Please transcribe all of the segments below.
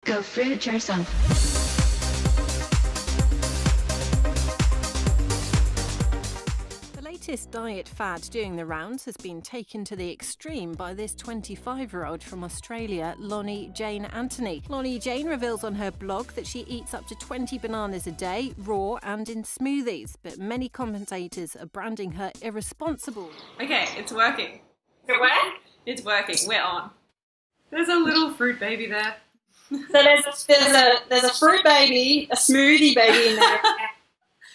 Go fruit yourself. The latest diet fad doing the rounds has been taken to the extreme by this 25-year-old from Australia, Loni Jane Anthony. Loni Jane reveals on her blog that she eats up to 20 bananas a day, raw and in smoothies, but many commentators are branding her irresponsible. Okay, it's working. It work? It's working. We're on. There's a little fruit baby there. So there's a fruit baby, a smoothie baby in there.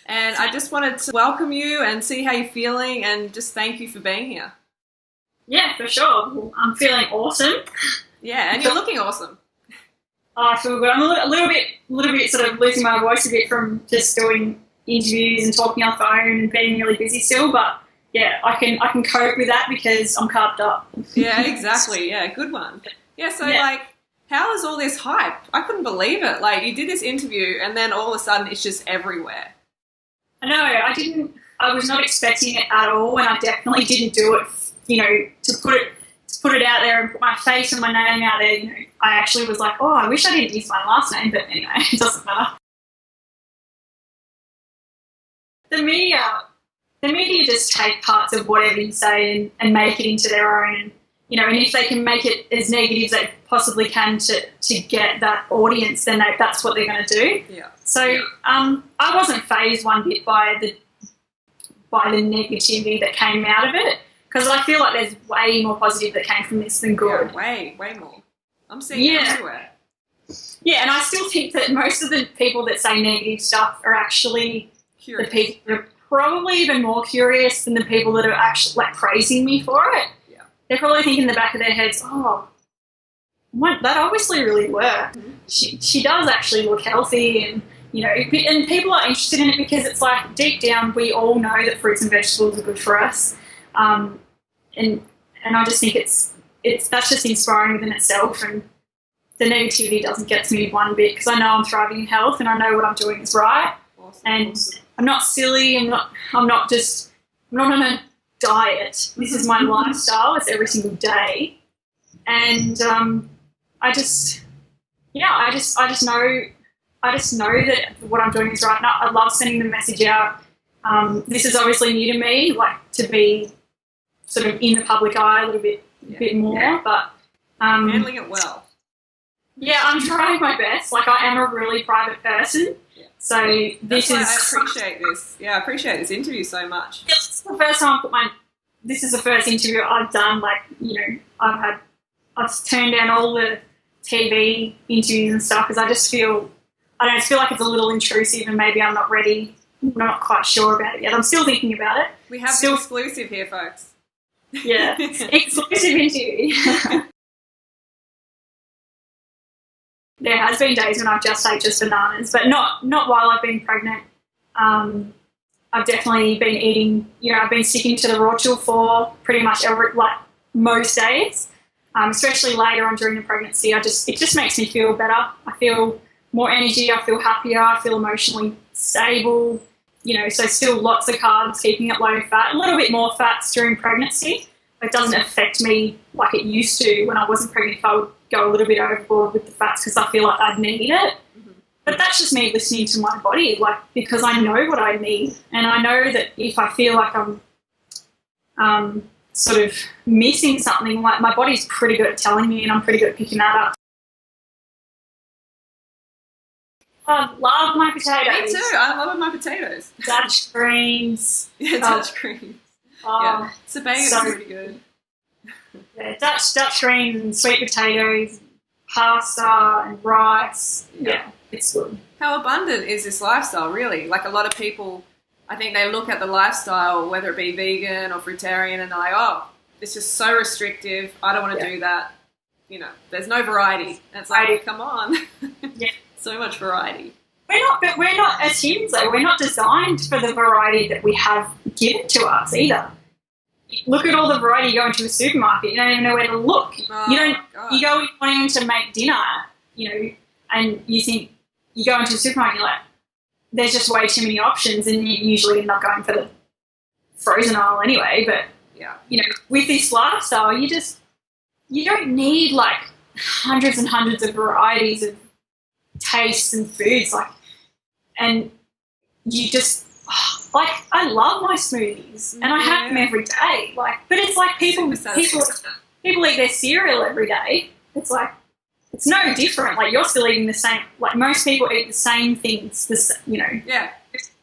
And I just wanted to welcome you and see how you're feeling and just thank you for being here. Yeah, for sure. I'm feeling awesome. Yeah, and you're looking awesome. I feel good. I'm a little bit sort of losing my voice a bit from just doing interviews and talking on the phone and being really busy still, but yeah, I can cope with that because I'm carved up. Yeah, exactly. Yeah, good one. Yeah, so like, how is all this hype? I couldn't believe it. Like, you did this interview and then all of a sudden it's just everywhere. I know, I was not expecting it at all, and I definitely didn't do it, to put it out there and put my face and my name out there. I actually was like, oh, I wish I didn't use my last name, but anyway, it doesn't matter. The media just take parts of whatever you say and make it into their own, and if they can make it as negative as they possibly can to get that audience, then that's what they're going to do. Yeah. So I wasn't fazed one bit by the negativity that came out of it, because I feel like there's way more positive that came from this than good. Yeah, way more. I'm seeing it everywhere. Yeah, and I still think that most of the people that say negative stuff are actually Curious. the people that are probably even more curious than the people that are actually like praising me for it. Yeah. They're probably thinking in the back of their heads, oh, that obviously really worked. Mm-hmm. She does actually look healthy, and and people are interested in it because it's like deep down we all know that fruits and vegetables are good for us, and I just think that's just inspiring within itself, and the negativity doesn't get to me one bit because I know I'm thriving in health and I know what I'm doing is right. Awesome. And I'm not silly. I'm not on a diet. This is my lifestyle. It's every single day, and I just know that what I'm doing is right. And I love sending the message out. This is obviously new to me, like to be sort of in the public eye a little bit more, but handling it well. Yeah, I'm trying my best. Like, I am a really private person. Yeah. So I appreciate this. Yeah, I appreciate this interview so much. This is the first time this is the first interview I've done. Like, I've turned down all the TV interviews and stuff because I just feel like it's a little intrusive and maybe I'm not ready. I'm not quite sure about it yet. I'm still thinking about it. We have the exclusive here, folks. Yeah, exclusive interview. There has been days when I've just ate just bananas, but not while I've been pregnant. I've definitely been eating, I've been sticking to the raw chill for pretty much most days, especially later on during the pregnancy. It just makes me feel better. I feel more energy. I feel happier. I feel emotionally stable. So still lots of carbs, keeping it low fat, a little bit more fats during pregnancy. It doesn't affect me like it used to when I wasn't pregnant. If I would go a little bit overboard with the fats because I feel like I'd need it. Mm-hmm. But that's just me listening to my body, because I know what I need, and I know that if I feel like I'm sort of missing something, like my body's pretty good at telling me, and I'm pretty good at picking that up. I love my potatoes. Me too. I love my potatoes. Dutch greens. Yeah, Dutch greens. Yeah, Sabang is really good. Yeah, Dutch greens and sweet potatoes, pasta and rice. Yeah, it's good. How abundant is this lifestyle, really? Like, a lot of people, I think they look at the lifestyle, whether it be vegan or fruitarian, and they're like, oh, it's just so restrictive. I don't want to do that. There's no variety. And it's like, come on. Yeah. So much variety. We're not, as humans though, we're not designed for the variety that we have given to us either. Look at all the variety you go into a supermarket. You don't even know where to look. You go wanting to make dinner, and you think you go into a supermarket, you're like, there's just way too many options, and you usually end up going for the frozen aisle anyway. But with this lifestyle, you don't need like hundreds and hundreds of varieties of tastes and foods, like, and you just like, I love my smoothies and I have them every day. Like, but it's like people eat their cereal every day. It's like, it's no different. Like, you're still eating the same. Like, most people eat the same things.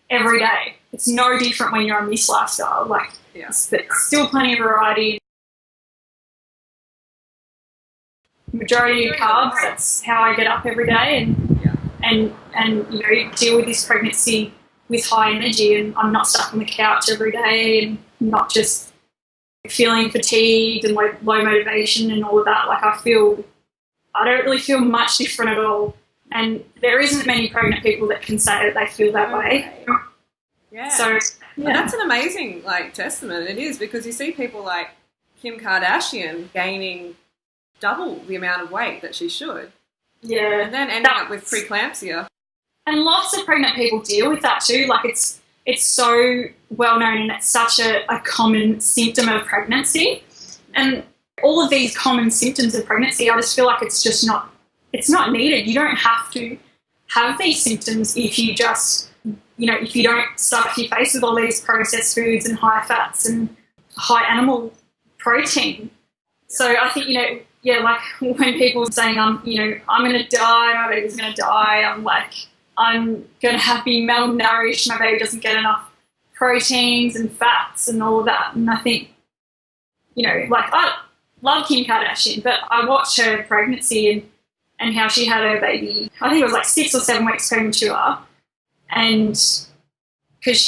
Every day. It's no different when you're on this lifestyle. Like, but still plenty of variety. Majority of carbs. That's how I get up every day, and deal with this pregnancy with high energy, and I'm not stuck on the couch every day and not just feeling fatigued and low motivation and all of that. Like, I don't really feel much different at all. And there isn't many pregnant people that can say that they feel that way. Yeah. So that's an amazing testament. It is, because you see people like Kim Kardashian gaining double the amount of weight that she should. Yeah. And then ending up with preeclampsia. And lots of pregnant people deal with that too. Like, it's so well known, and it's such a common symptom of pregnancy. And all of these common symptoms of pregnancy, I just feel like it's not needed. You don't have to have these symptoms if you just, if you don't stuff your face with all these processed foods and high fats and high animal protein. So I think, like when people are saying, I'm going to die, my baby's going to die, I'm like, I'm going to be malnourished, my baby doesn't get enough proteins and fats and all of that. And I think, I love Kim Kardashian, but I watched her pregnancy and how she had her baby, I think it was like 6 or 7 weeks premature, and because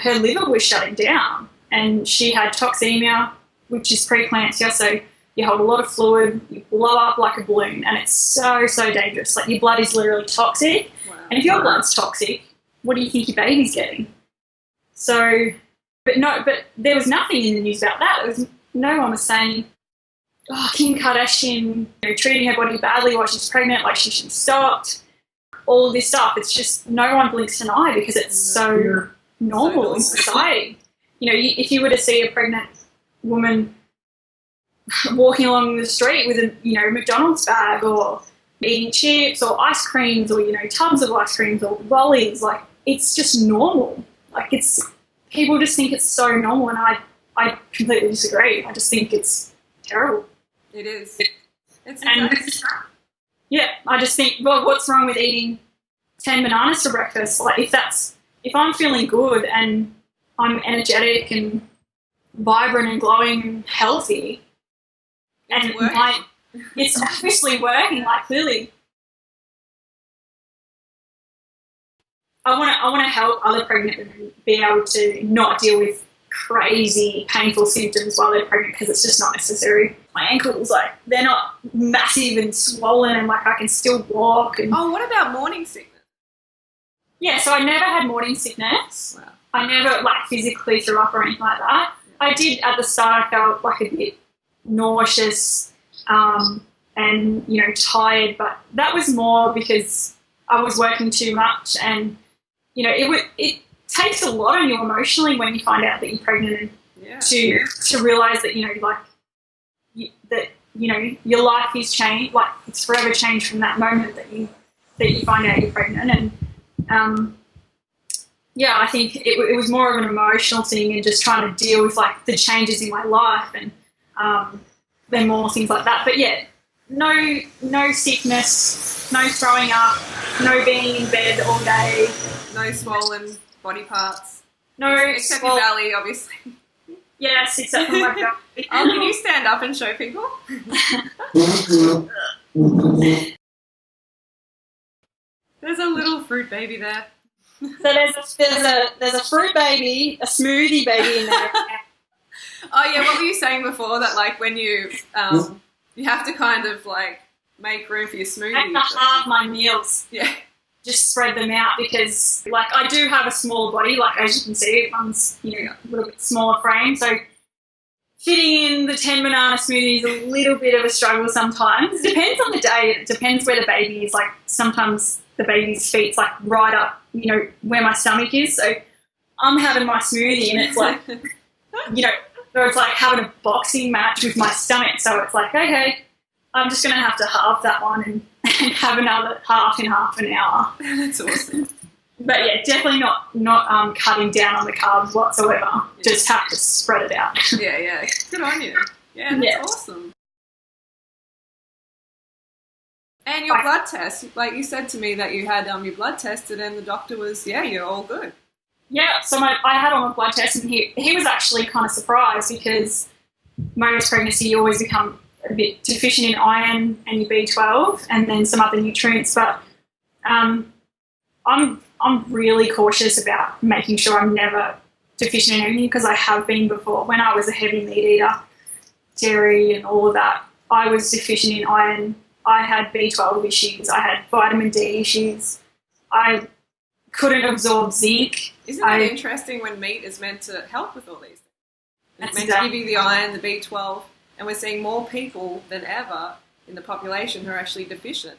her liver was shutting down and she had toxemia, which is preeclampsia, so you hold a lot of fluid, you blow up like a balloon, and it's so, so dangerous. Like, your blood is literally toxic. Wow. And if your blood's toxic, what do you think your baby's getting? So, but there was nothing in the news about that. No one was saying, Kim Kardashian, treating her body badly while she's pregnant, like she should be stopped. All of this stuff. It's just, no one blinks an eye because it's so normal in society. If you were to see a pregnant woman walking along the street with a McDonald's bag, or eating chips or ice creams, or tubs of ice creams or lollies, like, it's just normal. Like, people just think it's so normal, and I completely disagree. I just think it's terrible. It is. It's I just think, well, what's wrong with eating 10 bananas for breakfast? Like, if I'm feeling good and I'm energetic and vibrant and glowing and healthy, and it's obviously working, like, clearly. I want to help other pregnant women be able to not deal with crazy, painful symptoms while they're pregnant, because it's just not necessary. My ankles, like, they're not massive and swollen, and like, I can still walk. And what about morning sickness? Yeah, so I never had morning sickness. Wow. I never physically threw up or anything like that. I did at the start. I felt like a bit nauseous and tired, but that was more because I was working too much, and it takes a lot on you emotionally when you find out that you're pregnant, and to realise that your life is changed, like, it's forever changed from that moment that you find out you're pregnant. And I think it was more of an emotional thing, and just trying to deal with like the changes in my life, and then more things like that. But no sickness, no throwing up, no being in bed all day, no swollen body parts. No, except your belly, obviously. Yes, except for my belly. Can you stand up and show people? There's a little fruit baby there. So there's a fruit baby, a smoothie baby in there. Oh yeah, what were you saying before, that like when you you have to kind of like make room for your smoothie? I have to halve my meals. Yeah. Just spread them out, because like, I do have a smaller body, like, as you can see, one's a little bit smaller frame, so fitting in the 10 banana smoothie is a little bit of a struggle sometimes. It depends on the day. It depends where the baby is. Like, sometimes the baby's feet's like right up, where my stomach is. So I'm having my smoothie, and it's like, or it's like having a boxing match with my stomach. So it's like, okay, I'm just going to have to halve that one and and have another half in half an hour. That's awesome. But yeah, definitely not cutting down on the carbs whatsoever. Yeah. Just have to spread it out. Yeah. Good on you. Yeah, that's awesome. And your blood test, like you said to me that you had your blood tested and the doctor was, you're all good. Yeah, so I had all my blood tests and he was actually kind of surprised because most pregnancy you always become a bit deficient in iron and your B12 and then some other nutrients. But I'm really cautious about making sure I'm never deficient in anything because I have been before. When I was a heavy meat eater, dairy and all of that, I was deficient in iron. I had B12 issues. I had vitamin D issues. I couldn't absorb zinc. Isn't that interesting when meat is meant to help with all these things? It's meant to give you the iron, the B12, and we're seeing more people than ever in the population who are actually deficient.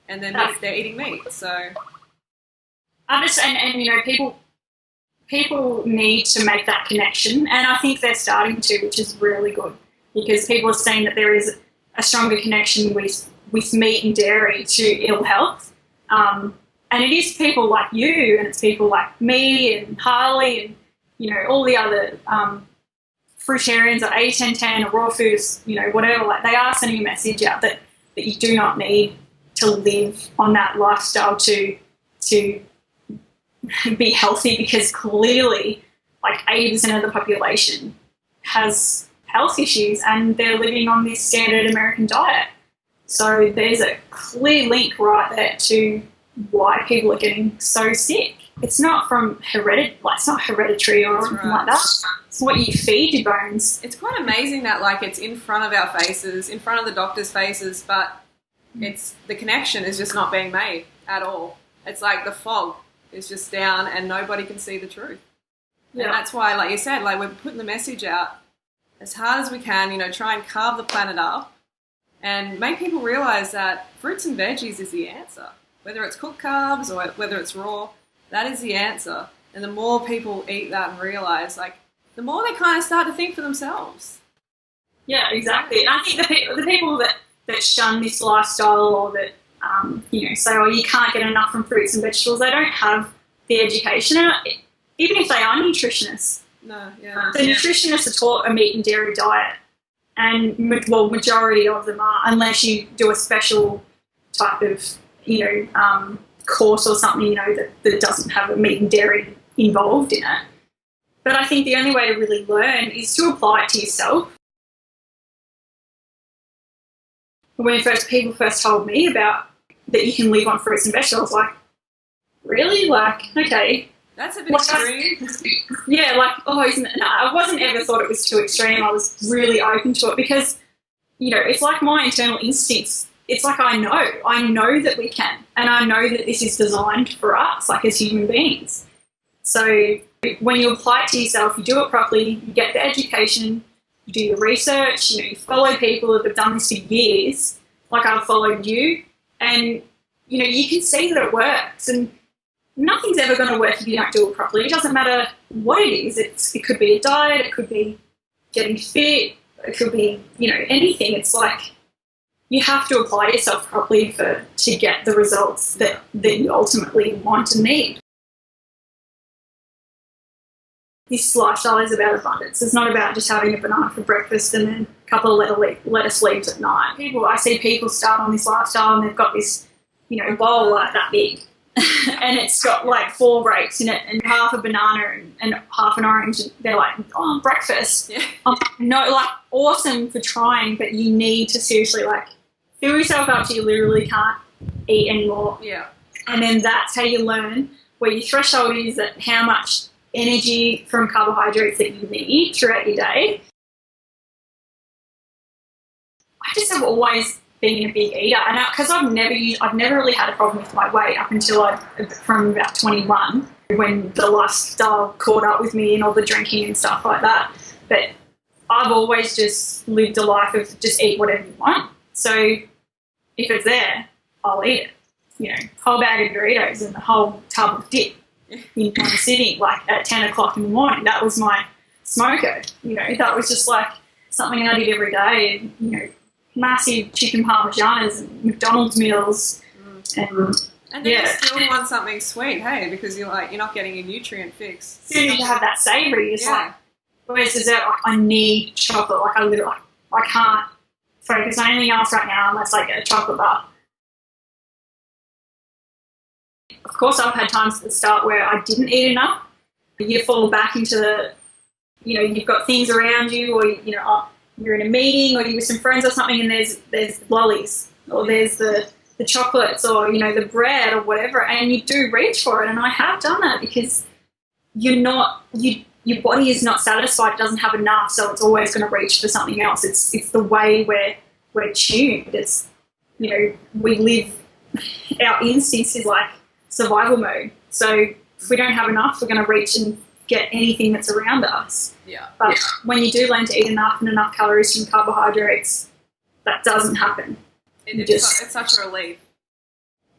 And then they're eating meat, so... And you know, people need to make that connection, and I think they're starting to, which is really good, because people are saying that there is a stronger connection with meat and dairy to ill health. And it is people like you, and it's people like me and Harley and, you know, all the other fruitarians or A1010 or raw foods, you know, whatever, like they are sending a message out that you do not need to live on that lifestyle to be healthy, because clearly like 80% of the population has health issues and they're living on this standard American diet. So there's a clear link right there to why people are getting so sick. It's not from it's not hereditary or anything like that. It's what you feed your bones. It's quite amazing that like it's in front of our faces, in front of the doctors' faces, but the connection is just not being made at all. It's like the fog is just down and nobody can see the truth. Yeah. And that's why, like you said, like we're putting the message out as hard as we can, you know, try and carve the planet up and make people realise that fruits and veggies is the answer. Whether it's cooked carbs or whether it's raw, that is the answer. And the more people eat that and realise, like, the more they kind of start to think for themselves. Yeah, exactly. And I think the people that shun this lifestyle or that, you know, say, oh, you can't get enough from fruits and vegetables, they don't have the education. And even if they are nutritionists, the nutritionists are taught a meat and dairy diet. And, majority of them are, unless you do a special type of, you know, course or something, you know, that doesn't have a meat and dairy involved in it. But I think the only way to really learn is to apply it to yourself. When people first told me about that you can live on fruits and vegetables, like, really? Like, okay. That's a bit extreme. Yeah, like, isn't it? No, I wasn't ever thought it was too extreme. I was really open to it because, you know, it's like my internal instincts. It's like I know that we can, and I know that this is designed for us, like as human beings. So when you apply it to yourself, you do it properly, you get the education, you do your research, you know, you follow people that have done this for years, like I've followed you, and, you know, you can see that it works. And nothing's ever going to work if you don't do it properly. It doesn't matter what it is. It could be a diet, it could be getting fit, it could be, you know, anything. It's like you have to apply yourself properly to get the results that you ultimately want and need. This lifestyle is about abundance. It's not about just having a banana for breakfast and then a couple of lettuce leaves at night. I see people start on this lifestyle and they've got this, you know, bowl like that big. And it's got like 4 grapes in it and half a banana and half an orange. And they're like, oh, breakfast. Yeah. No, like, awesome for trying, but you need to seriously, like, fill yourself up so you literally can't eat anymore. Yeah. And then that's how you learn where your threshold is, that how much energy from carbohydrates that you need throughout your day. I just have always been a big eater, and because I've never really had a problem with my weight up until from about 21, when the lifestyle caught up with me and all the drinking and stuff like that. But I've always just lived a life of just eat whatever you want. So if it's there, I'll eat it. You know, whole bag of Doritos and the whole tub of dip in one sitting, like at 10 o'clock in the morning. That was my smoker. You know, that was just like something I did every day, and, you know, massive chicken parmesanas and McDonald's meals. And then you still want something sweet, hey, because you're not getting your nutrient fix. As soon as you have that savoury, it's like, whereas dessert, like, I need chocolate. Like, I can't focus on anything else right now unless I get a chocolate bar. Of course, I've had times at the start where I didn't eat enough. You fall back into the, you've got things around you, or, you're in a meeting, or you're with some friends or something, and there's lollies, or there's the chocolates, or, the bread or whatever, and you do reach for it. And I have done that because your body is not satisfied, it doesn't have enough, so it's always going to reach for something else. It's the way we're tuned. It's, we live, our instincts is like survival mode. So if we don't have enough, we're going to reach and get anything that's around us. Yeah. But when you do learn to eat enough and enough calories from carbohydrates, that doesn't happen. It's such a relief.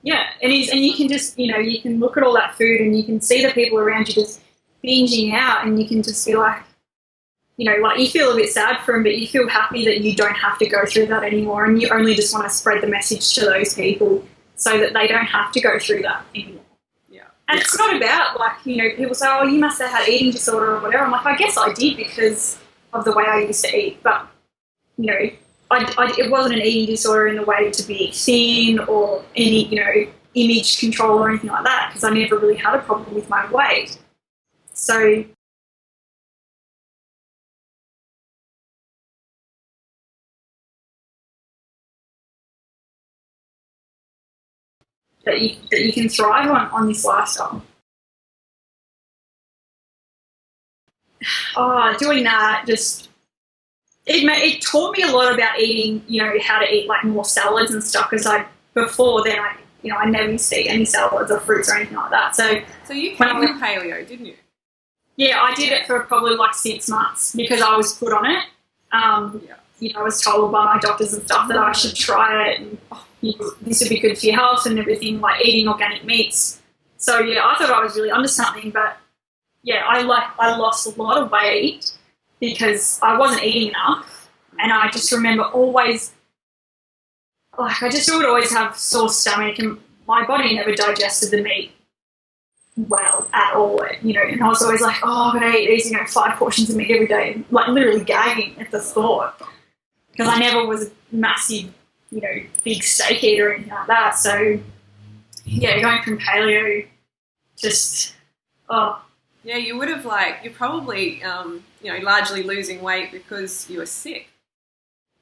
Yeah, it is. And you can just, you can look at all that food and you can see the people around you just binging out, and you can just be like, you feel a bit sad for them, but you feel happy that you don't have to go through that anymore, and you only just want to spread the message to those people so that they don't have to go through that anymore. Yeah. And it's not about, people say, oh, you must have had eating disorder or whatever. I'm like, I guess I did because of the way I used to eat, but, it wasn't an eating disorder in the way to be thin or any, image control or anything like that, because I never really had a problem with my weight. So that you can thrive on this lifestyle. Oh, doing that it taught me a lot about eating, how to eat like more salads and stuff, because before then I never used to eat any salads or fruits or anything like that. So you came from paleo, didn't you? Yeah, I did it for probably like 6 months because I was put on it. I was told by my doctors and stuff that I should try it, and this would be good for your health and everything, like eating organic meats. So yeah, I thought I was really onto something, but yeah, I lost a lot of weight because I wasn't eating enough, and I just remember always, I just would always have sore stomach, and my body never digested the meat well at all, and I was always like, oh, I'm going to eat these, 5 portions of meat every day, like literally gagging at the thought, because I never was a massive, big steak eater or anything like that. So yeah, going from paleo, just, yeah, you would have you're probably, largely losing weight because you were sick.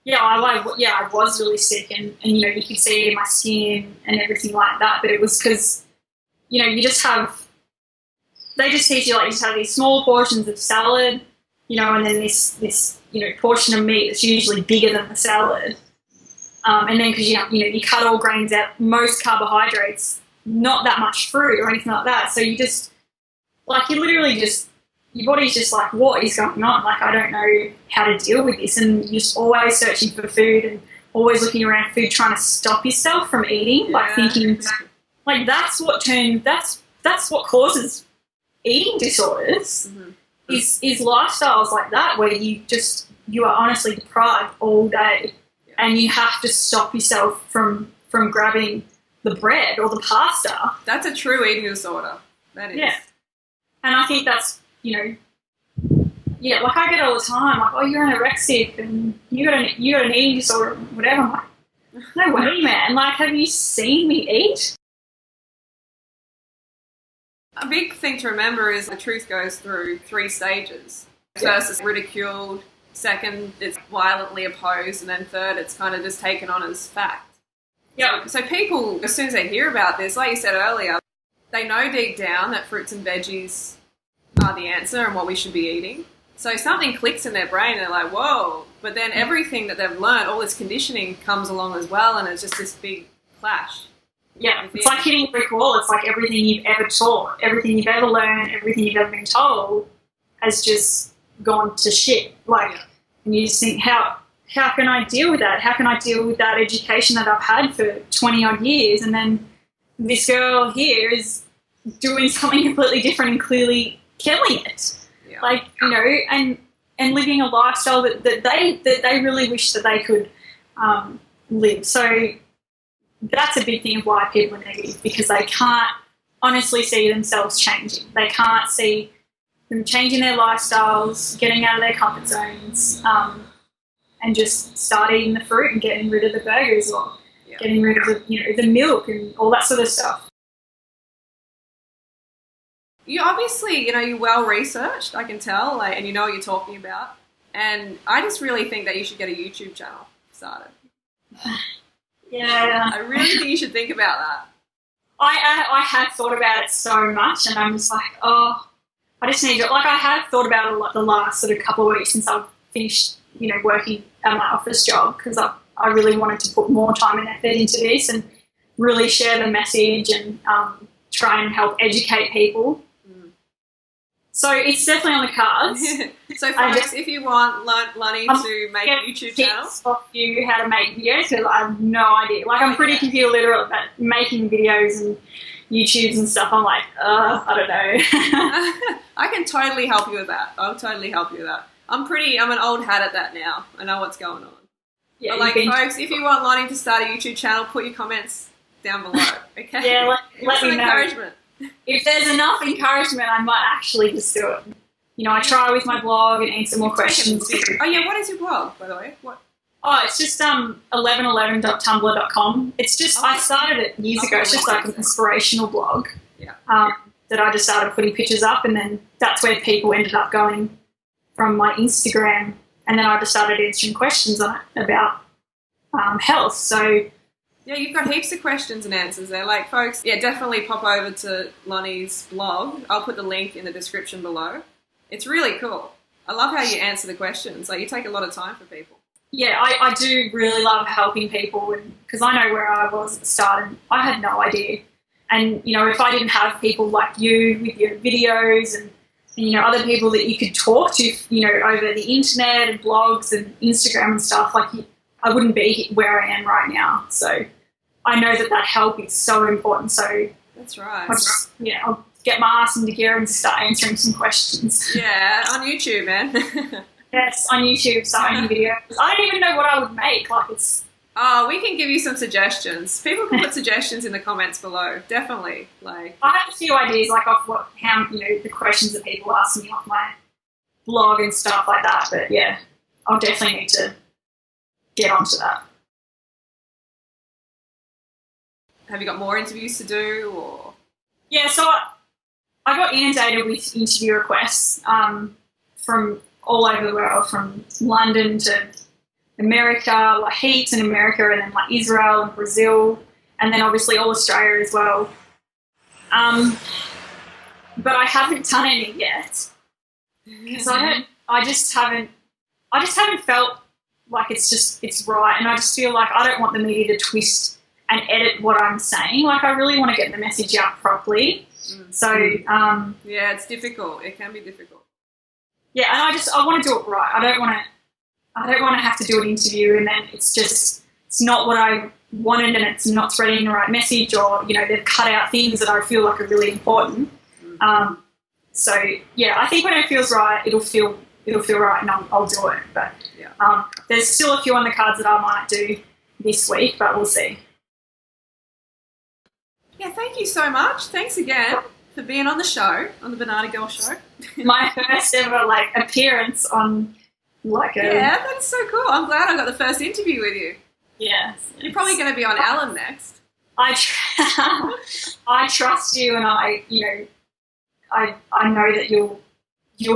Yeah, I was really sick, and you could see it in my skin and everything like that, but it was because, you just have, they just teach you, you just have these small portions of salad, and then this portion of meat that's usually bigger than the salad. And then because, you cut all grains out, most carbohydrates, not that much fruit or anything like that. So you just, you literally just, your body's just like, what is going on? I don't know how to deal with this. And you're just always searching for food and always looking around food, trying to stop yourself from eating, thinking, that's what causes eating disorders, is lifestyles like that, where you are honestly deprived all day, and you have to stop yourself from grabbing the bread or the pasta. That's a true eating disorder. That is. Yeah. And I think that's, I get all the time, oh, you're anorexic and you got an eating disorder, whatever. I'm like, no way, man. Have you seen me eat? A big thing to remember is the truth goes through 3 stages. First, it's ridiculed. Second, it's violently opposed. And then third, it's kind of just taken on as fact. Yeah. So people, as soon as they hear about this, like you said earlier, they know deep down that fruits and veggies are the answer and what we should be eating. So something clicks in their brain and they're like, whoa. But then everything that they've learned, all this conditioning comes along as well, and it's just this big clash. Yeah, it's like hitting a brick wall. It's like everything you've ever taught, everything you've ever learned, everything you've ever been told has just gone to shit. And you just think, how can I deal with that? How can I deal with that education that I've had for 20-odd years? And then this girl here is doing something completely different and clearly killing it. Yeah. And living a lifestyle that they really wish that they could live. So that's a big thing of why people are negative, because they can't honestly see themselves changing. They can't see them changing their lifestyles, getting out of their comfort zones, and just start eating the fruit and getting rid of the burgers, or getting rid of the milk and all that sort of stuff. You obviously, you're well researched, I can tell, and you know what you're talking about. And I just really think that you should get a YouTube channel started. Yeah. I really think you should think about that. I have thought about it so much, and I'm just like, I just need to, I have thought about it a lot the last sort of couple of weeks since I've finished, working at my office job, because I really wanted to put more time and effort into this and really share the message and try and help educate people. So it's definitely on the cards. So folks, if you want Loni to make a YouTube channel, off you how to make videos, because I have no idea. I'm pretty computer literate about making videos and YouTubes and stuff. I'm like, I don't know. I can totally help you with that. I'll totally help you with that. I'm an old hat at that now. I know what's going on. Yeah, but folks, if you want Loni to start a YouTube channel, put your comments down below. Okay. Yeah, let me know. Encouragement. If there's enough encouragement, I might actually just do it. I try with my blog and answer more questions. Oh yeah, what is your blog, by the way? What? Oh, it's just 1111.tumblr.com. It's just I started it years ago. It's just like an inspirational blog. Yeah. That I just started putting pictures up, and then that's where people ended up going from my Instagram, and then I just started answering questions on it about health. So. Yeah, you've got heaps of questions and answers there. Folks, definitely pop over to Loni's blog. I'll put the link in the description below. It's really cool. I love how you answer the questions. You take a lot of time for people. Yeah, I do really love helping people, because I know where I was at the start and I had no idea. And, if I didn't have people like you with your videos and other people that you could talk to, over the internet and blogs and Instagram and stuff, I wouldn't be where I am right now. So I know that help is so important. So that's right. I'll get my ass into gear and start answering some questions. Yeah, on YouTube, man. Yes, on YouTube, starting videos. I don't even know what I would make. It's. Oh, we can give you some suggestions. People can put suggestions in the comments below. Definitely. I have a few ideas, off how the questions that people ask me off my blog and stuff like that. But yeah, I'll definitely need to get onto that. Have you got more interviews to do, or? Yeah, so I got inundated with interview requests from all over the world, from London to America, heaps in America, and then Israel and Brazil, and then obviously all Australia as well. But I haven't done any yet, because I just haven't felt like it's right, and I just feel like I don't want the media to twist and edit what I'm saying. I really want to get the message out properly. So yeah, it's difficult. It can be difficult. Yeah, and I want to do it right. I don't want to have to do an interview and then it's not what I wanted, and it's not spreading the right message, or they've cut out things that I feel like are really important. So yeah, I think when it feels right, it'll feel right, and I'll do it. But there's still a few on the cards that I might do this week, but we'll see. Yeah, thank you so much. Thanks again for being on the show, on the Banana Girl Show. My first ever appearance on Yeah, that's so cool. I'm glad I got the first interview with you. Yes. You're probably going to be on Ellen next. I trust you, and I know that you'll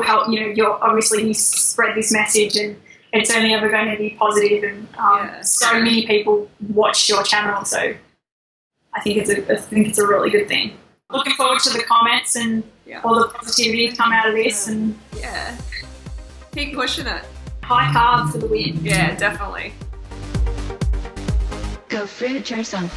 help. You're obviously you spread this message, and it's only ever going to be positive. And so many people watch your channel, so I think it's a really good thing. Looking forward to the comments and all the positivity to come out of this, and keep pushing it. High carb for the win. Yeah, definitely. Go fruit yourself.